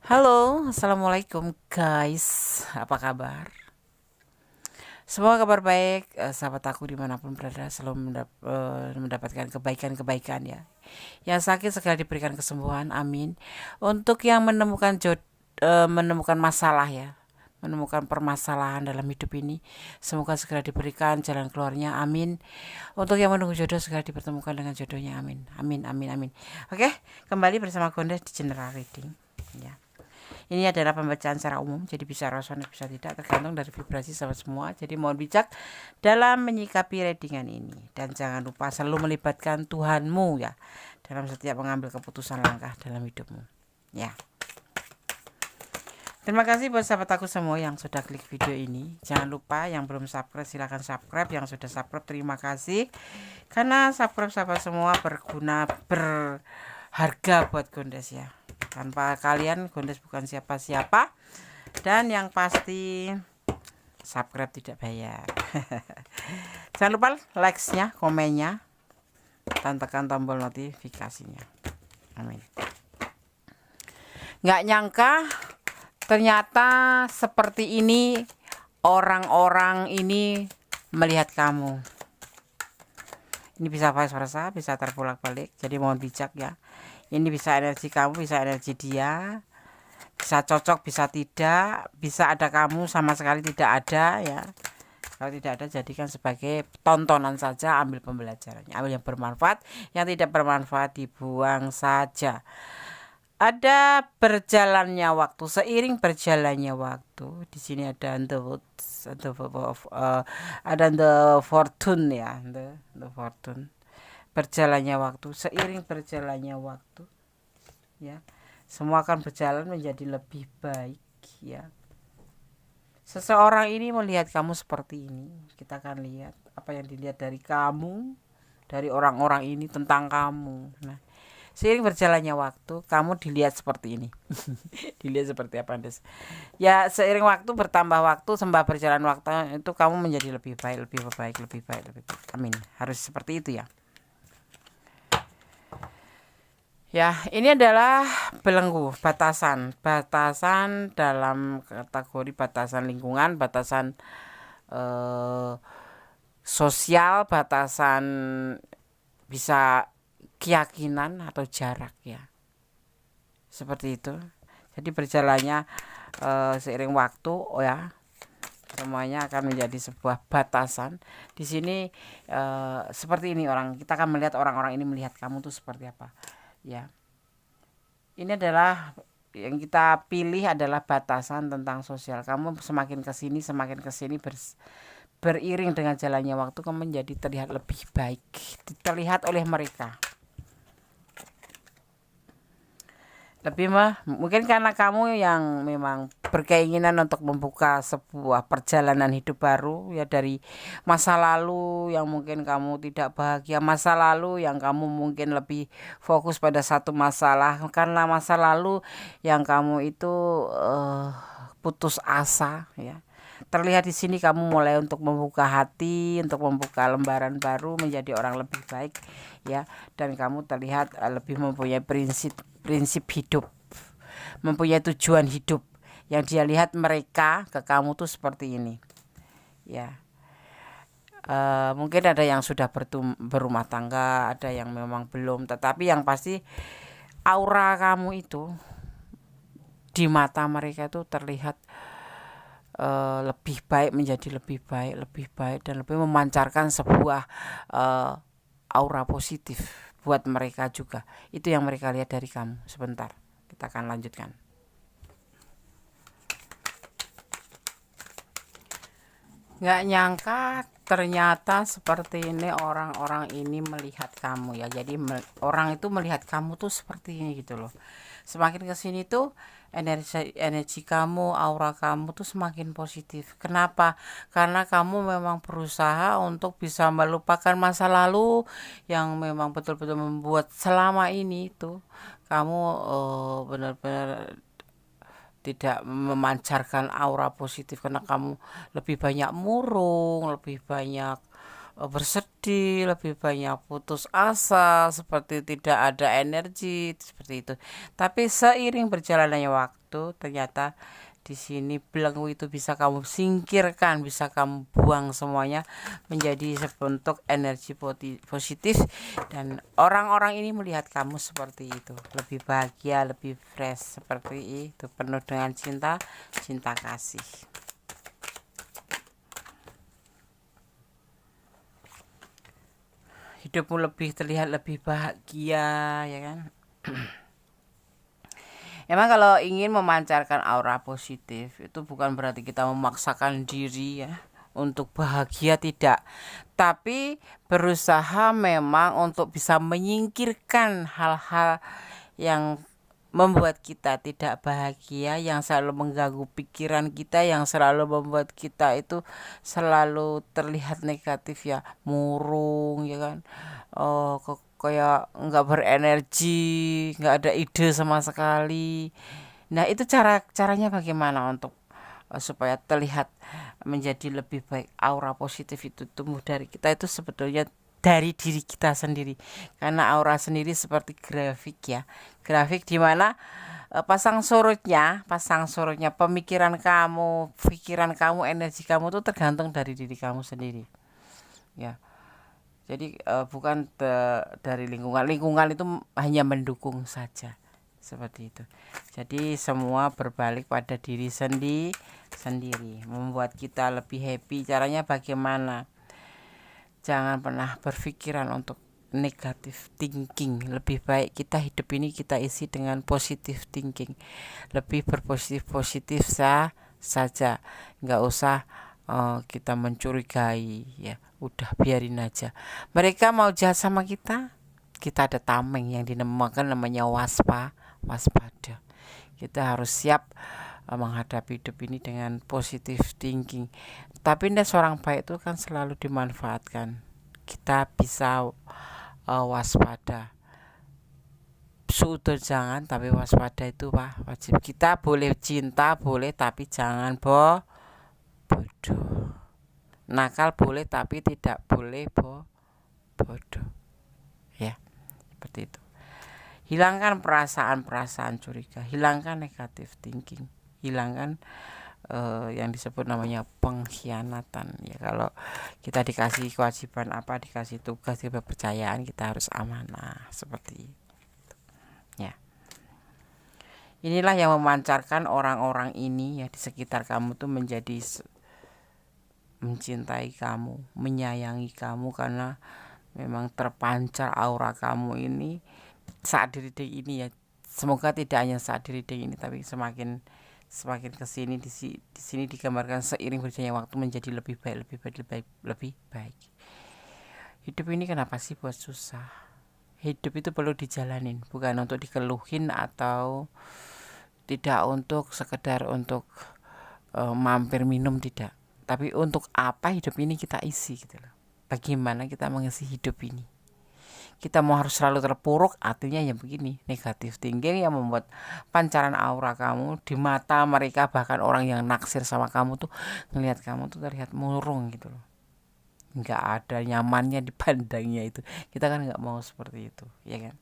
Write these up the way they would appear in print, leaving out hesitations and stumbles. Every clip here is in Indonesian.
Halo, assalamualaikum guys. Apa kabar? Semua kabar baik. Sahabat aku dimanapun berada selalu mendapatkan kebaikan-kebaikan ya. Yang sakit segera diberikan kesembuhan, amin. Untuk yang menemukan masalah ya, menemukan permasalahan dalam hidup ini, semoga segera diberikan jalan keluarnya, amin. Untuk yang menunggu jodoh segera dipertemukan dengan jodohnya, amin. Amin, amin, amin. Oke, kembali bersama Gondes di General Reading. Ya. Ini adalah pembacaan secara umum, jadi bisa resonate bisa tidak, tergantung dari vibrasi sahabat semua. Jadi mohon bijak dalam menyikapi readingan ini. Dan jangan lupa selalu melibatkan Tuhanmu ya dalam setiap mengambil keputusan langkah dalam hidupmu. Ya. Terima kasih buat sahabat aku semua yang sudah klik video ini. Jangan lupa yang belum subscribe silahkan subscribe. Yang sudah subscribe terima kasih. Karena subscribe sahabat semua berguna, berharga buat Gondes ya. Tanpa kalian Gondes bukan siapa-siapa. Dan yang pasti subscribe tidak bayar. Jangan lupa likes-nya, komennya, dan tekan tombol notifikasinya. Amin. Nggak nyangka ternyata seperti ini orang-orang ini melihat kamu. Ini bisa vice versa, bisa terbolak-balik. Jadi mohon bijak ya. Ini bisa energi kamu, bisa energi dia. Bisa cocok, bisa tidak. Bisa ada kamu, sama sekali tidak ada ya. Kalau tidak ada jadikan sebagai tontonan saja, ambil pembelajarannya. Ambil yang bermanfaat, yang tidak bermanfaat dibuang saja. Ada berjalannya waktu, seiring berjalannya waktu. Di sini ada the woods, ada the fortune ya, the fortune. Berjalannya waktu, seiring berjalannya waktu, ya. Semua akan berjalan menjadi lebih baik, ya. Seseorang ini melihat kamu seperti ini. Kita akan lihat apa yang dilihat dari kamu, dari orang-orang ini tentang kamu. Nah, seiring berjalannya waktu, kamu dilihat seperti ini. Dilihat seperti apa, Des? Ya, seiring waktu bertambah waktu, sembah berjalan waktu itu kamu menjadi lebih baik, lebih baik, lebih baik, lebih baik. Amin. Harus seperti itu ya. Ya, ini adalah belenggu, batasan dalam kategori batasan lingkungan, batasan eh, sosial, batasan bisa keyakinan atau jarak ya. Seperti itu. Jadi berjalannya seiring waktu, oh ya, semuanya akan menjadi sebuah batasan. Di sini seperti ini kita akan melihat orang-orang ini melihat kamu tuh seperti apa. Ya. Ini adalah yang kita pilih adalah batasan tentang sosial. Kamu semakin ke sini beriring dengan jalannya waktu kamu menjadi terlihat lebih baik, terlihat oleh mereka. Lebih mungkin karena kamu yang memang berkeinginan untuk membuka sebuah perjalanan hidup baru ya, dari masa lalu yang mungkin kamu tidak bahagia, masa lalu yang kamu mungkin lebih fokus pada satu masalah, karena masa lalu yang kamu itu putus asa ya. Terlihat di sini kamu mulai untuk membuka hati, untuk membuka lembaran baru menjadi orang lebih baik ya, dan kamu terlihat lebih mempunyai prinsip hidup, mempunyai tujuan hidup. Yang dia lihat mereka ke kamu tuh seperti ini ya. Mungkin ada yang sudah berumah tangga, ada yang memang belum, tetapi yang pasti aura kamu itu di mata mereka itu terlihat lebih baik, menjadi lebih baik dan lebih memancarkan sebuah aura positif buat mereka juga. Itu yang mereka lihat dari kamu. Sebentar, kita akan lanjutkan. Nggak nyangka ternyata seperti ini orang-orang ini melihat kamu ya. Jadi orang itu melihat kamu tuh seperti ini gitu loh. Semakin kesini tuh energi kamu, aura kamu tuh semakin positif. Kenapa? Karena kamu memang berusaha untuk bisa melupakan masa lalu yang memang betul-betul membuat selama ini tuh kamu benar-benar tidak memancarkan aura positif, karena kamu lebih banyak murung, lebih banyak bersedih, lebih banyak putus asa, seperti tidak ada energi, seperti itu. Tapi seiring berjalannya waktu, ternyata di sini belenggu itu bisa kamu singkirkan, bisa kamu buang semuanya menjadi sebentuk energi positif, dan orang-orang ini melihat kamu seperti itu, lebih bahagia, lebih fresh, seperti itu, penuh dengan cinta, cinta kasih. Hidupmu lebih terlihat lebih bahagia, ya kan? Emang kalau ingin memancarkan aura positif itu bukan berarti kita memaksakan diri ya untuk bahagia, tidak. Tapi berusaha memang untuk bisa menyingkirkan hal-hal yang membuat kita tidak bahagia, yang selalu mengganggu pikiran kita, yang selalu membuat kita itu selalu terlihat negatif ya, murung ya kan. Oh, kayak nggak berenergi, nggak ada ide sama sekali. Nah, itu caranya bagaimana untuk supaya terlihat menjadi lebih baik. Aura positif itu tumbuh dari kita, itu sebetulnya dari diri kita sendiri, karena aura sendiri seperti grafik ya, grafik di mana pasang surutnya pemikiran kamu, pikiran kamu, energi kamu tuh tergantung dari diri kamu sendiri ya. Jadi bukan dari lingkungan itu hanya mendukung saja, seperti itu. Jadi semua berbalik pada diri sendiri, membuat kita lebih happy. Caranya bagaimana? Jangan pernah berpikiran untuk negatif thinking. Lebih baik kita hidup ini kita isi dengan positif thinking, lebih berpositif saja, nggak usah kita mencurigai ya, udah biarin aja. Mereka mau jahat sama kita, kita ada tameng yang dinamakan namanya waspada. Kita harus siap menghadapi hidup ini dengan positif thinking. Tapi seorang baik itu kan selalu dimanfaatkan. Kita bisa waspada. Suudon jangan, tapi waspada itu wajib. Kita boleh cinta, boleh, tapi jangan bodoh. Nakal boleh, tapi tidak boleh bodoh. Ya, seperti itu. Hilangkan perasaan-perasaan curiga, hilangkan negatif thinking, hilangkan yang disebut namanya pengkhianatan ya. Kalau kita dikasih kewajiban apa, dikasih tugas, kepercayaan, kita harus amanah, seperti itu ya. Inilah yang memancarkan orang-orang ini ya di sekitar kamu tuh menjadi mencintai kamu, menyayangi kamu, karena memang terpancar aura kamu ini saat di reading ini ya. Semoga tidak hanya saat di reading ini, tapi semakin kesini di sini digambarkan seiring berjalannya waktu menjadi lebih baik. Hidup ini kenapa sih buat susah? Hidup itu perlu dijalanin, bukan untuk dikeluhin atau tidak untuk sekedar untuk mampir minum, tidak. Tapi untuk apa hidup ini kita isi gitu loh. Bagaimana kita mengisi hidup ini? Kita mau harus selalu terpuruk, artinya ya begini, negatif thinking yang membuat pancaran aura kamu di mata mereka, bahkan orang yang naksir sama kamu tuh ngelihat kamu tuh terlihat murung gitu loh, nggak ada nyamannya dipandangnya itu. Kita kan nggak mau seperti itu ya kan.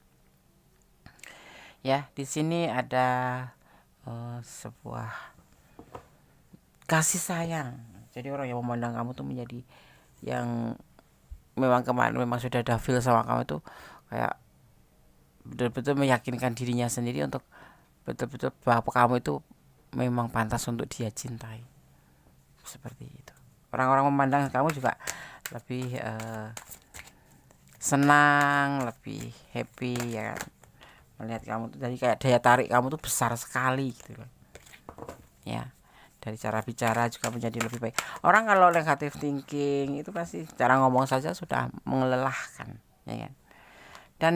Ya, di sini ada sebuah kasih sayang. Jadi orang yang memandang kamu tuh menjadi yang memang kemarin memang sudah ada feel sama kamu tuh, kayak betul-betul meyakinkan dirinya sendiri untuk betul-betul bahwa kamu itu memang pantas untuk dia cintai, seperti itu. Orang-orang memandang kamu juga lebih senang, lebih happy ya kan, melihat kamu tuh. Jadi kayak daya tarik kamu tuh besar sekali gitu loh ya. Dari cara bicara juga menjadi lebih baik. Orang kalau negatif thinking itu pasti cara ngomong saja sudah melelahkan ya kan. Dan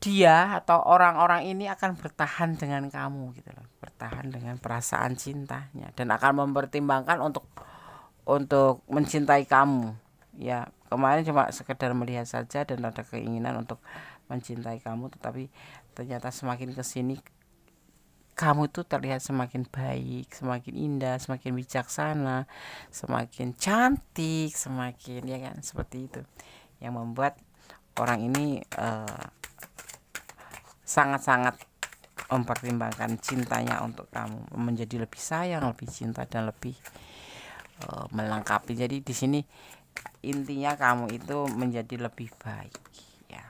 dia atau orang-orang ini akan bertahan dengan kamu gitu loh, bertahan dengan perasaan cintanya, dan akan mempertimbangkan untuk mencintai kamu ya. Kemarin cuma sekedar melihat saja dan ada keinginan untuk mencintai kamu, tetapi ternyata semakin kesini kamu tuh terlihat semakin baik, semakin indah, semakin bijaksana, semakin cantik, semakin ya kan, seperti itu yang membuat orang ini sangat-sangat mempertimbangkan cintanya untuk kamu, menjadi lebih sayang, lebih cinta, dan lebih melengkapi. Jadi di sini intinya kamu itu menjadi lebih baik ya.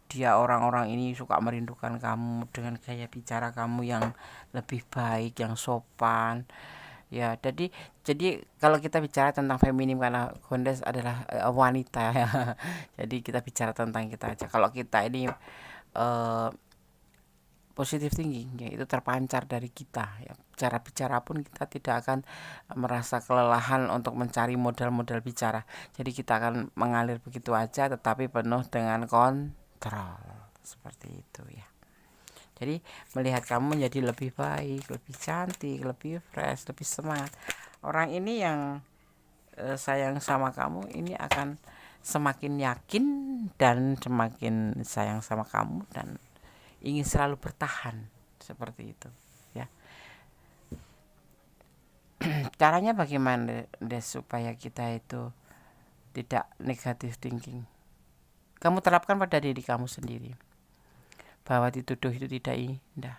Dia orang-orang ini suka merindukan kamu dengan gaya bicara kamu yang lebih baik, yang sopan ya. Jadi kalau kita bicara tentang feminim, karena Gondes adalah wanita ya. Jadi kita bicara tentang kita aja. Kalau kita ini positive thinking ya, itu terpancar dari kita ya. Cara bicara pun kita tidak akan merasa kelelahan untuk mencari modal-modal bicara. Jadi kita akan mengalir begitu aja, tetapi penuh dengan kontrol, seperti itu ya. Jadi melihat kamu menjadi lebih baik, lebih cantik, lebih fresh, lebih semangat, orang ini yang sayang sama kamu ini akan semakin yakin dan semakin sayang sama kamu dan ingin selalu bertahan, seperti itu ya. Caranya bagaimana deh supaya kita itu tidak negatif thinking? Kamu terapkan pada diri kamu sendiri, bahwa dituduh itu tidak indah,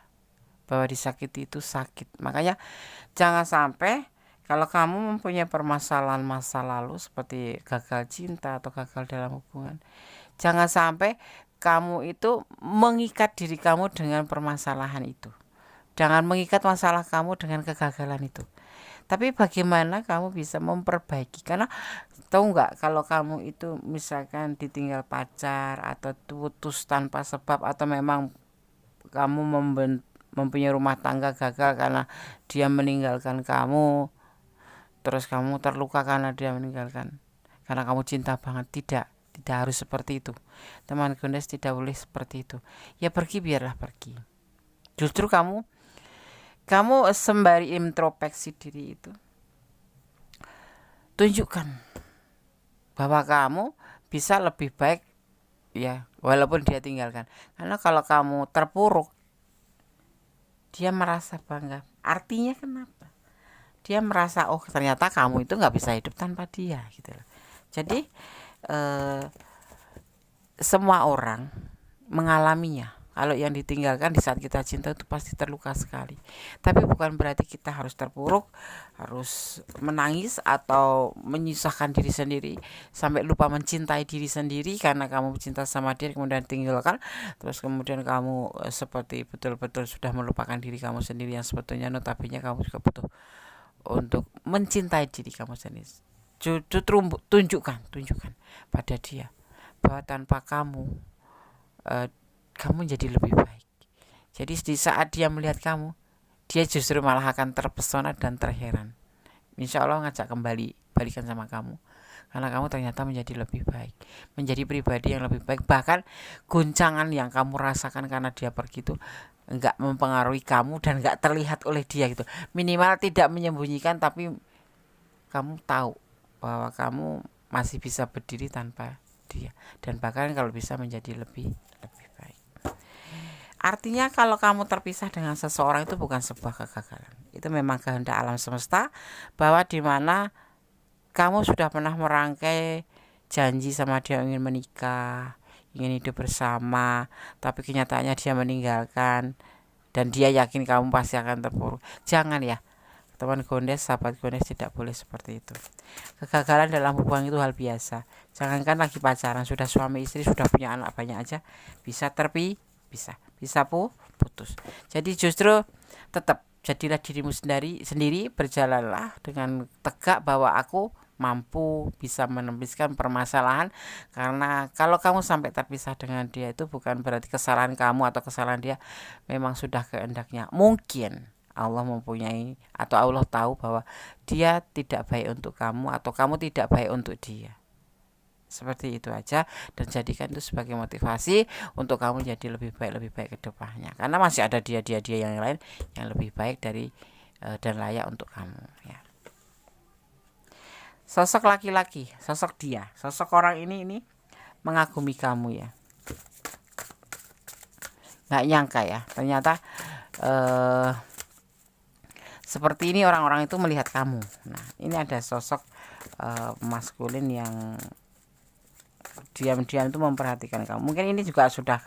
bahwa disakiti itu sakit. Makanya jangan sampai kalau kamu mempunyai permasalahan masa lalu seperti gagal cinta atau gagal dalam hubungan, jangan sampai kamu itu mengikat diri kamu dengan permasalahan itu. Jangan mengikat masalah kamu dengan kegagalan itu. Tapi bagaimana kamu bisa memperbaiki? Karena tahu nggak, kalau kamu itu misalkan ditinggal pacar atau putus tanpa sebab, atau memang kamu mempunyai rumah tangga gagal karena dia meninggalkan kamu, terus kamu terluka karena dia meninggalkan, karena kamu cinta banget, tidak harus seperti itu. Teman Gondes, tidak boleh seperti itu. Ya pergi, biarlah pergi. Justru kamu sembari introspeksi diri itu, tunjukkan bahwa kamu bisa lebih baik ya, walaupun dia tinggalkan. Karena kalau kamu terpuruk, dia merasa bangga. Artinya kenapa? Dia merasa, oh ternyata kamu itu nggak bisa hidup tanpa dia gitu loh. Jadi semua orang mengalaminya. Kalau yang ditinggalkan di saat kita cinta itu pasti terluka sekali. Tapi bukan berarti kita harus terpuruk, harus menangis atau menyusahkan diri sendiri sampai lupa mencintai diri sendiri karena kamu cinta sama dia kemudian tinggalkan. Terus kemudian kamu seperti betul-betul sudah melupakan diri kamu sendiri, yang sebetulnya notabene kamu juga butuh untuk mencintai diri kamu sendiri. Justru tunjukkan pada dia bahwa tanpa kamu kamu jadi lebih baik. Jadi di saat dia melihat kamu, dia justru malah akan terpesona dan terheran. Insya Allah ngajak balikan sama kamu, karena kamu ternyata menjadi lebih baik, menjadi pribadi yang lebih baik. Bahkan guncangan yang kamu rasakan karena dia pergi itu enggak mempengaruhi kamu dan enggak terlihat oleh dia gitu. Minimal tidak menyembunyikan, tapi kamu tahu bahwa kamu masih bisa berdiri tanpa dia, dan bahkan kalau bisa menjadi lebih baik. Artinya kalau kamu terpisah dengan seseorang itu bukan sebuah kegagalan. Itu memang kehendak alam semesta, bahwa di mana kamu sudah pernah merangkai janji sama dia, ingin menikah, ingin hidup bersama, tapi kenyataannya dia meninggalkan dan dia yakin kamu pasti akan terpuruk. Jangan ya teman Gondes, sahabat Gondes, tidak boleh seperti itu. Kegagalan dalam hubungan itu hal biasa. Jangankan lagi pacaran, sudah suami istri, sudah punya anak banyak aja bisa putus. Jadi justru tetap jadilah dirimu sendiri, berjalanlah dengan tegak bahwa aku mampu bisa menembuskan permasalahan. Karena kalau kamu sampai terpisah dengan dia, itu bukan berarti kesalahan kamu atau kesalahan dia, memang sudah kehendaknya. Mungkin Allah mempunyai, atau Allah tahu bahwa dia tidak baik untuk kamu atau kamu tidak baik untuk dia. Seperti itu aja, dan jadikan itu sebagai motivasi untuk kamu jadi lebih baik ke depannya, karena masih ada dia yang lain yang lebih baik dari dan layak untuk kamu ya. Sosok laki-laki, sosok orang ini mengagumi kamu ya. Nggak nyangka ya, ternyata eh, seperti ini orang-orang itu melihat kamu. Nah, ini ada sosok maskulin yang diam-diam itu memperhatikan kamu. Mungkin ini juga sudah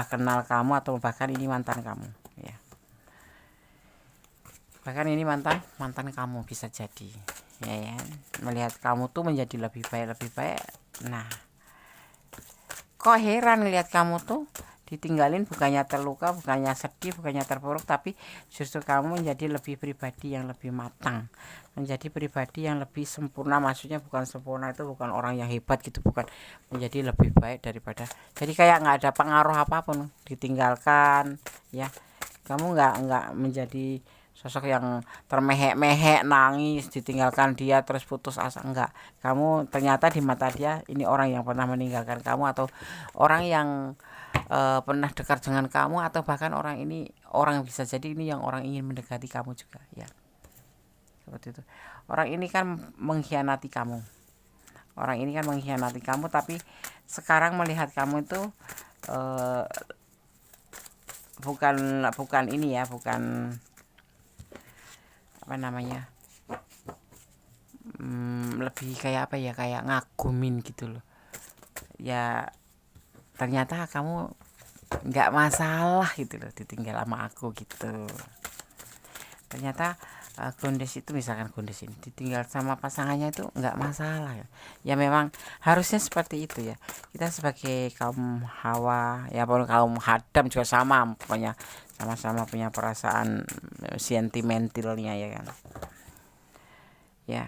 kenal kamu, atau bahkan ini mantan kamu, ya. Bahkan ini mantan kamu bisa jadi, ya. Melihat kamu tuh menjadi lebih baik. Nah, kok heran lihat kamu tuh ditinggalin, bukannya terluka, bukannya sedih, bukannya terpuruk, tapi justru kamu menjadi lebih pribadi yang lebih matang, menjadi pribadi yang lebih sempurna. Maksudnya bukan sempurna itu bukan orang yang hebat gitu, bukan, menjadi lebih baik daripada, jadi kayak nggak ada pengaruh apapun ditinggalkan, ya. Kamu nggak menjadi sosok yang termehek-mehek, nangis ditinggalkan dia terus putus asa, enggak. Kamu ternyata di mata dia ini orang yang pernah meninggalkan kamu, atau orang yang pernah dekat dengan kamu, atau bahkan orang bisa jadi ini yang orang ingin mendekati kamu juga, ya. Seperti itu. Orang ini kan mengkhianati kamu. Tapi sekarang melihat kamu itu bukan ini ya, bukan apa namanya, lebih kayak apa ya, kayak ngagumin gitu loh, ya. Ternyata kamu nggak masalah gitu loh ditinggal sama aku gitu. Ternyata Gondes itu, misalkan Gondes ini ditinggal sama pasangannya itu nggak masalah, ya. Ya memang harusnya seperti itu, ya. Kita sebagai kaum Hawa, ya pun kaum Adam juga sama, pokoknya sama-sama punya perasaan sentimentalnya, ya kan. Ya,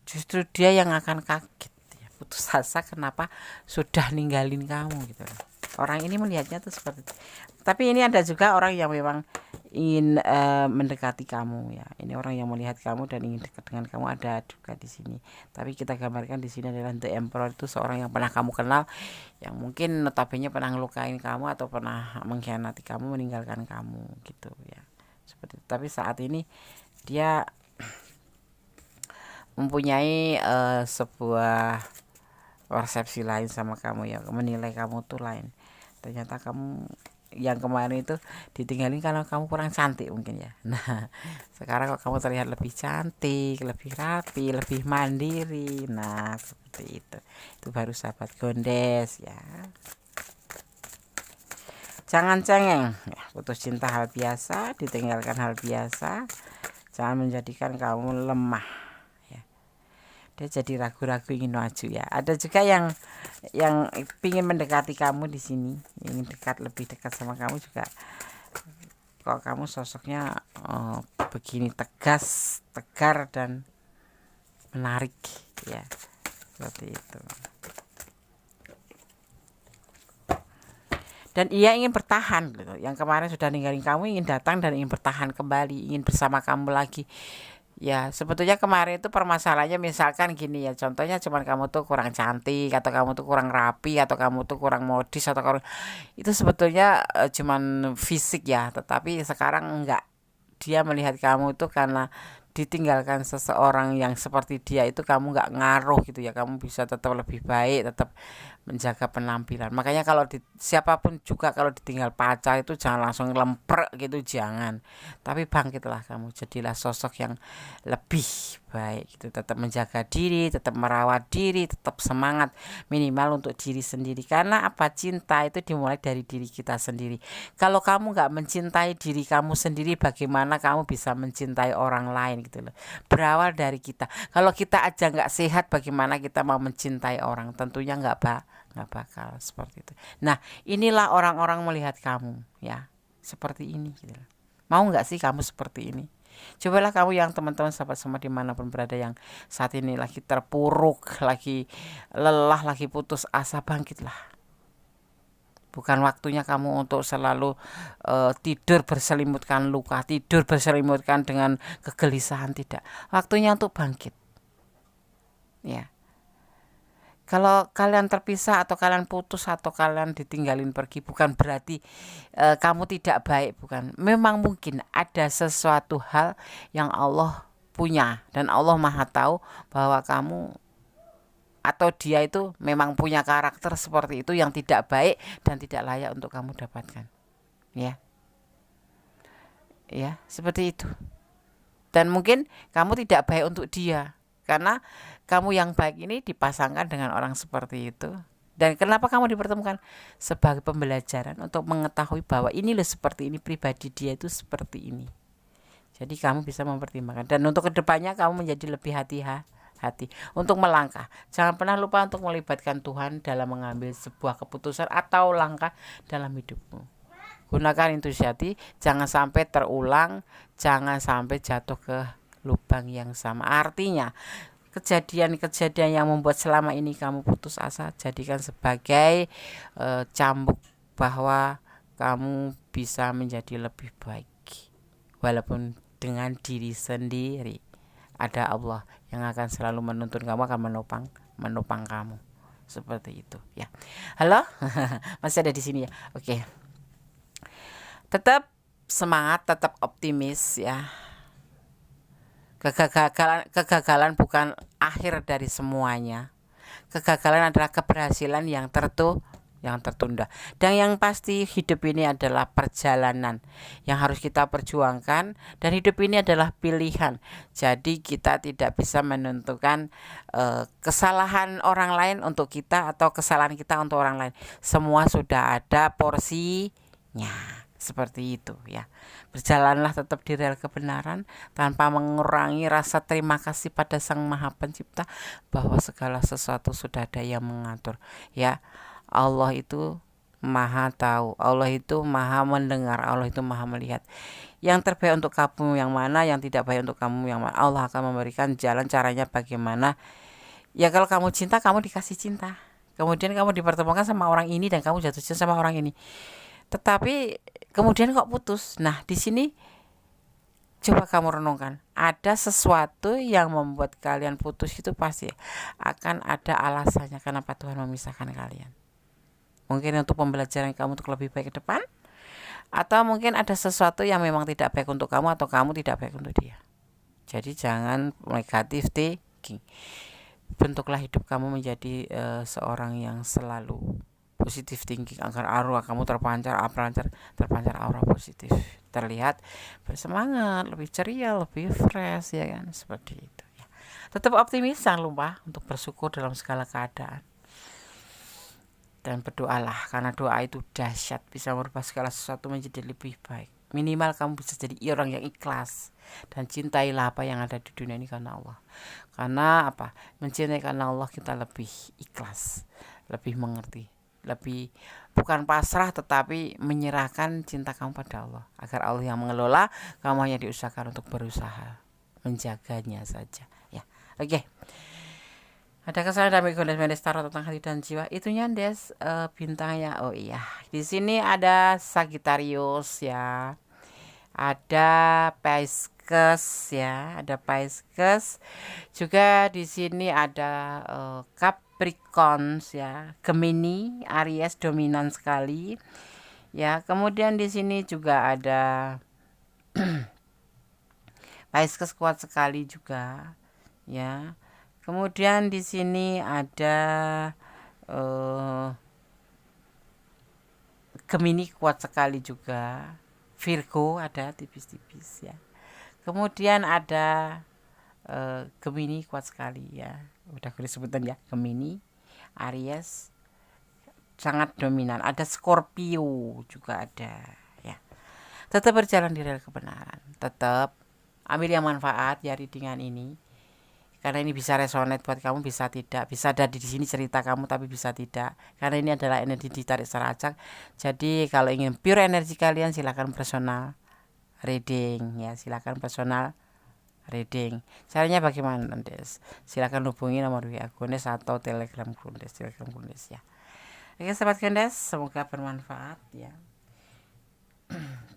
justru dia yang akan kaget, ya, putus asa kenapa sudah ninggalin kamu gitu. Orang ini melihatnya tuh seperti itu. Tapi ini ada juga orang yang memang ingin mendekati kamu, ya. Ini orang yang melihat kamu dan ingin dekat dengan kamu, ada juga di sini. Tapi kita gambarkan di sini adalah The Emperor, itu seorang yang pernah kamu kenal, yang mungkin notabene pernah ngelukain kamu atau pernah mengkhianati kamu, meninggalkan kamu gitu, ya. Seperti itu. Tapi saat ini dia mempunyai sebuah persepsi lain sama kamu, ya. Menilai kamu tuh lain. Ternyata kamu yang kemarin itu ditinggalin karena kamu kurang cantik mungkin, ya. Nah, sekarang kok kamu terlihat lebih cantik, lebih rapi, lebih mandiri. Nah, seperti itu baru sahabat Gondes, ya. Jangan cengeng, ya. Putus cinta hal biasa, ditinggalkan hal biasa. Jangan menjadikan kamu lemah, ya. Dia jadi ragu-ragu ingin maju, ya. Ada juga yang ingin mendekati kamu di sini, ingin lebih dekat sama kamu juga. Kok kamu sosoknya begini tegas, tegar, dan menarik, ya. Seperti itu. Dan ia ingin bertahan gitu. Yang kemarin sudah ninggalin kamu ingin datang dan ingin bertahan kembali, ingin bersama kamu lagi. Ya, sebetulnya kemarin itu permasalahannya misalkan gini, ya. Contohnya cuman kamu tuh kurang cantik, atau kamu tuh kurang rapi, atau kamu tuh kurang modis, atau itu sebetulnya cuman fisik, ya. Tetapi sekarang enggak. Dia melihat kamu itu karena ditinggalkan seseorang yang seperti dia itu, kamu nggak ngaruh gitu, ya. Kamu bisa tetap lebih baik, tetap menjaga penampilan. Makanya kalau siapapun juga kalau ditinggal pacar itu jangan langsung lemprek gitu, jangan. Tapi bangkitlah kamu, jadilah sosok yang lebih baik gitu. Tetap menjaga diri, tetap merawat diri, tetap semangat minimal untuk diri sendiri. Karena apa? Cinta itu dimulai dari diri kita sendiri. Kalau kamu nggak mencintai diri kamu sendiri, bagaimana kamu bisa mencintai orang lain gitu loh. Berawal dari kita. Kalau kita aja nggak sehat, bagaimana kita mau mencintai orang? Tentunya nggak bakal seperti itu. Nah, inilah orang-orang melihat kamu, ya, seperti ini gitu. Mau nggak sih kamu seperti ini? Cobalah kamu yang teman-teman sahabat semua dimanapun berada, yang saat ini lagi terpuruk, lagi lelah, lagi putus asa, bangkitlah. Bukan waktunya kamu untuk selalu tidur berselimutkan luka, tidur berselimutkan dengan kegelisahan, tidak. Waktunya untuk bangkit, ya. Kalau kalian terpisah, atau kalian putus, atau kalian ditinggalin pergi, bukan berarti kamu tidak baik, bukan. Memang mungkin ada sesuatu hal yang Allah punya, dan Allah Maha tahu bahwa kamu atau dia itu memang punya karakter seperti itu yang tidak baik dan tidak layak untuk kamu dapatkan, ya. Ya, seperti itu. Dan mungkin kamu tidak baik untuk dia, karena kamu yang baik ini dipasangkan dengan orang seperti itu. Dan kenapa kamu dipertemukan? Sebagai pembelajaran untuk mengetahui bahwa ini loh seperti ini, pribadi dia itu seperti ini. Jadi kamu bisa mempertimbangkan. Dan untuk kedepannya kamu menjadi lebih hati-hati untuk melangkah. Jangan pernah lupa untuk melibatkan Tuhan dalam mengambil sebuah keputusan atau langkah dalam hidupmu. Gunakan intuisi, jangan sampai terulang, jangan sampai jatuh ke lubang yang sama. Artinya kejadian-kejadian yang membuat selama ini kamu putus asa, jadikan sebagai cambuk bahwa kamu bisa menjadi lebih baik, walaupun dengan diri sendiri. Ada Allah yang akan selalu menuntun kamu, akan menopang kamu, seperti itu ya. Halo. Masih ada di sini ya. Oke. Tetap semangat, tetap optimis ya. Kegagalan bukan akhir dari semuanya. Kegagalan adalah keberhasilan yang tertunda. Dan yang pasti hidup ini adalah perjalanan yang harus kita perjuangkan, dan hidup ini adalah pilihan. Jadi kita tidak bisa menentukan kesalahan orang lain untuk kita atau kesalahan kita untuk orang lain. Semua sudah ada porsinya. Seperti itu ya. Berjalanlah tetap di rel kebenaran tanpa mengurangi rasa terima kasih pada Sang Maha Pencipta, bahwa segala sesuatu sudah ada yang mengatur ya. Allah itu Maha tahu, Allah itu Maha mendengar, Allah itu Maha melihat. Yang terbaik untuk kamu yang mana, yang tidak baik untuk kamu yang mana. Allah akan memberikan jalan, caranya bagaimana. Ya kalau kamu cinta, kamu dikasih cinta. Kemudian kamu dipertemukan sama orang ini dan kamu jatuh cinta sama orang ini. Tetapi kemudian kok putus. Nah, di sini coba kamu renungkan. Ada sesuatu yang membuat kalian putus, itu pasti akan ada alasannya kenapa Tuhan memisahkan kalian. Mungkin untuk pembelajaran kamu untuk lebih baik ke depan, atau mungkin ada sesuatu yang memang tidak baik untuk kamu atau kamu tidak baik untuk dia. Jadi jangan negatif thinking. Bentuklah hidup kamu menjadi seorang yang selalu positif thinking, agar aura kamu terpancar aura positif, terlihat bersemangat, lebih ceria, lebih fresh ya kan, seperti itu ya. Tetap optimis, jangan lupa untuk bersyukur dalam segala keadaan, dan berdoalah, karena doa itu dahsyat, bisa merubah segala sesuatu menjadi lebih baik. Minimal kamu bisa jadi orang yang ikhlas, dan cintailah apa yang ada di dunia ini karena Allah. Karena apa? Mencintai karena Allah, kita lebih ikhlas, lebih mengerti, lebih bukan pasrah tetapi menyerahkan cinta kamu pada Allah, agar Allah yang mengelola, kamu hanya diusahakan untuk berusaha menjaganya saja ya. Oke. Ada kesalahan dalam Gondes Tarot tentang hati dan jiwa, itunya Des bintangnya. Oh iya, di sini ada Sagittarius ya, ada Pisces ya, ada Pisces juga. Di sini ada Capricorn ya, Gemini, Aries dominan sekali ya. Kemudian di sini juga ada Pisces kuat sekali juga ya. Kemudian di sini ada Gemini kuat sekali juga. Virgo ada tipis-tipis ya. Kemudian ada Gemini kuat sekali ya. Udah gue sebutan ya, Gemini, Aries sangat dominan. Ada Scorpio juga ada ya. Tetap berjalan di rel kebenaran. Tetap ambil yang manfaat ya readingan ini. Karena ini bisa resonate buat kamu, bisa tidak, bisa ada di sini cerita kamu tapi bisa tidak, karena ini adalah energi ditarik secara acak. Jadi kalau ingin pure energi kalian, silakan personal reading ya, silakan personal reading. Caranya bagaimana Des? Silakan hubungi nomor WA Gondes atau Telegram Gondes ya. Oke sahabat Gondes, semoga bermanfaat ya.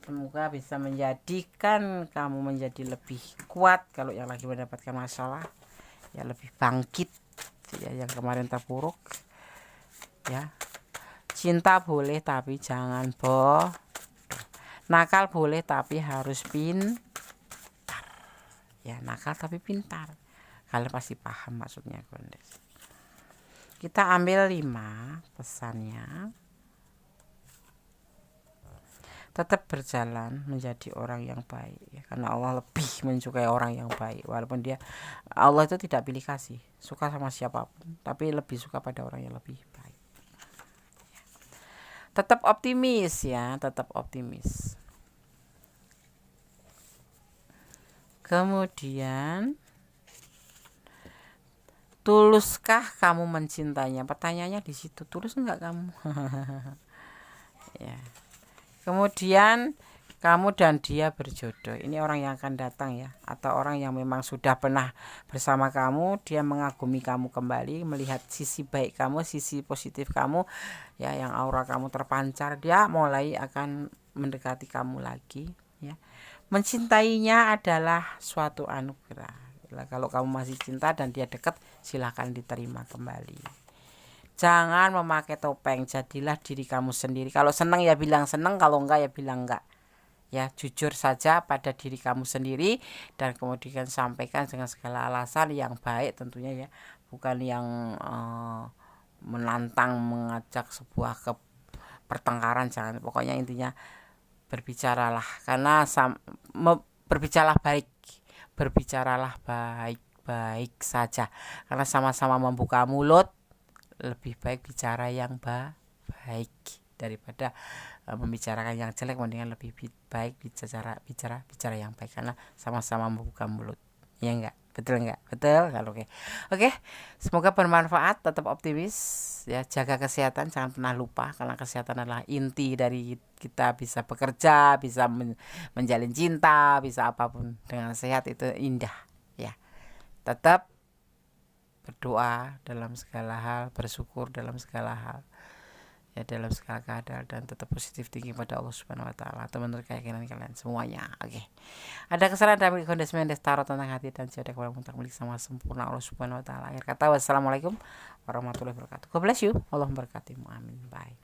Semoga bisa menjadikan kamu menjadi lebih kuat kalau yang lagi mendapatkan masalah ya, lebih bangkit ya, yang kemarin terpuruk ya. Cinta boleh tapi jangan boh, nakal boleh tapi harus pintar ya. Nakal tapi pintar, kalian pasti paham maksudnya Gondes. Kita ambil 5 pesannya. tetap berjalan menjadi orang yang baik ya, karena Allah lebih menyukai orang yang baik. Walaupun Allah itu tidak pilih kasih, suka sama siapapun, tapi lebih suka pada orang yang lebih baik. Tetap optimis ya, tetap optimis. Kemudian, tuluskah kamu mencintainya? Pertanyaannya di situ, tulus enggak kamu? Ya. Kemudian kamu dan dia berjodoh. Ini orang yang akan datang ya, atau orang yang memang sudah pernah bersama kamu, dia mengagumi kamu kembali, melihat sisi baik kamu, sisi positif kamu ya, yang aura kamu terpancar, dia mulai akan mendekati kamu lagi ya. Mencintainya adalah suatu anugerah. Kalau kamu masih cinta dan dia dekat, silahkan diterima kembali. Jangan memakai topeng, jadilah diri kamu sendiri. Kalau senang ya bilang senang, kalau enggak ya bilang enggak. Ya, jujur saja pada diri kamu sendiri, dan kemudian sampaikan dengan segala alasan yang baik tentunya ya, bukan yang menantang, mengajak sebuah pertengkaran, jangan. Pokoknya intinya berbicaralah, karena berbicaralah baik-baik saja, karena sama-sama membuka mulut. Lebih baik bicara yang baik daripada membicarakan yang jelek. Mendingan lebih baik bicara yang baik, karena sama-sama membuka mulut. Ya enggak? Betul enggak? Betul. Kalau oke, semoga bermanfaat. Tetap optimis ya, jaga kesehatan, jangan pernah lupa, karena kesehatan adalah inti dari kita bisa bekerja, bisa menjalin cinta, bisa apapun. Dengan sehat itu indah ya. Tetap berdoa dalam segala hal, bersyukur dalam segala hal ya, dalam segala keadaan, dan tetap positif tinggi pada Allah Subhanahu wa taala atau menurut keyakinan kalian semuanya. Oke. Ada kesalahan dalam kondisi mendes tarot tentang hati dan jodoh kepada mutlak milik sama sempurna Allah Subhanahu wa taala. Akhir kata, wassalamualaikum warahmatullahi wabarakatuh. God bless you. Allah memberkatimu. Amin. Bye.